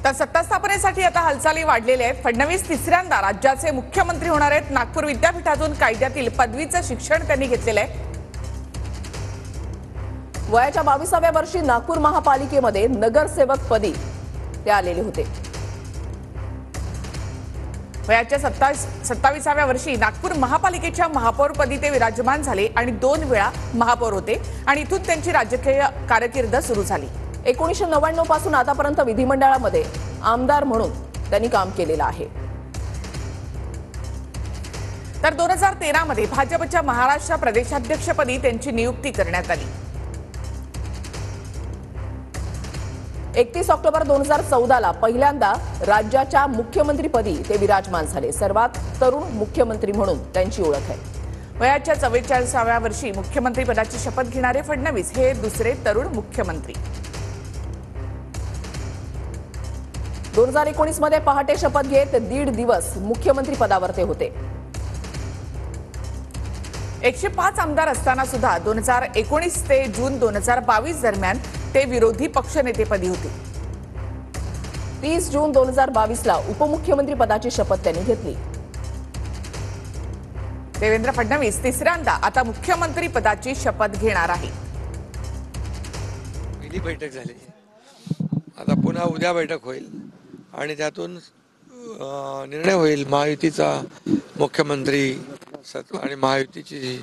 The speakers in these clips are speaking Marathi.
तर सत्ता स्थापनेसाठी आता हालचाली वाढलेल्या आहेत। फडणवीस तिसऱ्यांदा राज्याचे मुख्यमंत्री होणार आहेत। नागपूर विद्यापीठातून कायद्यातील पदवीचं शिक्षण त्यांनी घेतलेलं आहे। वयाच्या 22व्या वर्षी नागपूर महापालिकेमध्ये नगरसेवक पदी ते आलेले होते। वयाच्या 27व्या वर्षी नागपूर महापालिकेच्या महापौरपदी ते विराजमान झाले आणि 2 वेळा महापौर होते आणि इथून त्यांची राजकीय कारकीर्द सुरू झाली। 1999 पासून आतापर्यंत विधिमंडळामध्ये आमदार म्हणून त्यांनी काम केलेलं आहे। तर 2013 मध्ये भाजपच्या महाराष्ट्र प्रदेशाध्यक्षपदी त्यांची नियुक्ती करण्यात आली। 31 ऑक्टोबर 2014 ला पहिल्यांदा राज्याच्या मुख्यमंत्रीपदी ते विराजमान झाले। सर्वात तरुण मुख्यमंत्री म्हणून त्यांची ओळख आहे। वयाच्या 44व्या वर्षी मुख्यमंत्री पदाची शपथ घेणारे फडणवीस हे दुसरे तरुण मुख्यमंत्री। 2019 मध्ये पहाटे शपथ घेत 1.5 दिवस मुख्यमंत्री पदावर ते होते। 105 आमदार असताना सुद्धा 2019 ते जून 2022 दरम्यान ते विरोधी पक्षनेतेपदी होते। 30 जून 2022 ला उपमुख्यमंत्री पदाची शपथ त्यांनी घेतली। देवेंद्र फडणवीस तिसऱ्यांदा आता मुख्यमंत्री पदाची शपथ घेणार आहे। पहिली बैठक झाली, आता पुन्हा उद्या बैठक होईल आणि त्यातून निर्णय होईल महायुतीचा मुख्यमंत्री आणि महायुतीची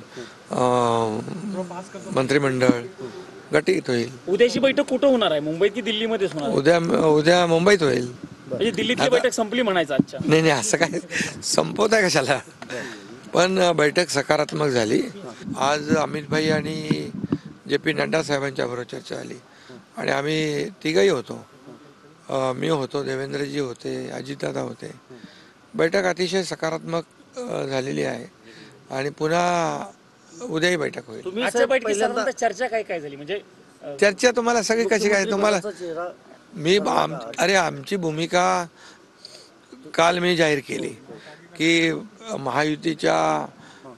मंत्रिमंडळ गटित होईल। उद्याची बैठक कुठं होणार आहे? मुंबईत की दिल्लीमध्ये होणार? उद्या मुंबईत होईल। म्हणजे दिल्लीतली बैठक संपली म्हणायचं आजच्या? नाही, असं काय संपवत आहे कशाला, पण बैठक सकारात्मक झाली। आज अमित भाई आणि JP नड्डा साहेबांच्या बरोबर चर्चा झाली आणि आम्ही तिघही होतो। मी होतो, देवेंद्रजी होते, अजितदादा होते। बैठक अतिशय सकारात्मक झालेली आहे आणि पुन्हा उद्याही बैठक होईल। आजच्या बैठकीत साधारणतः चर्चा काय झाली? म्हणजे चर्चा तुम्हाला सगळी कशी काय, तुम्हाला आमची भूमिका काल मी जाहीर केली की महायुतीच्या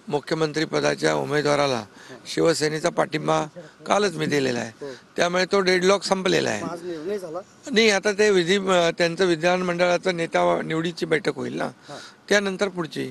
मुख्यमंत्री पदाच्या उमेदवाराला शिवसेनेचा पाठिंबा कालच मी दिलेला आहे, त्यामुळे तो डेडलॉक संपलेला आहे। नाही, आता ते त्यांचं विधानमंडळाचं नेता निवडीची बैठक होईल ना, त्यानंतर पुढची।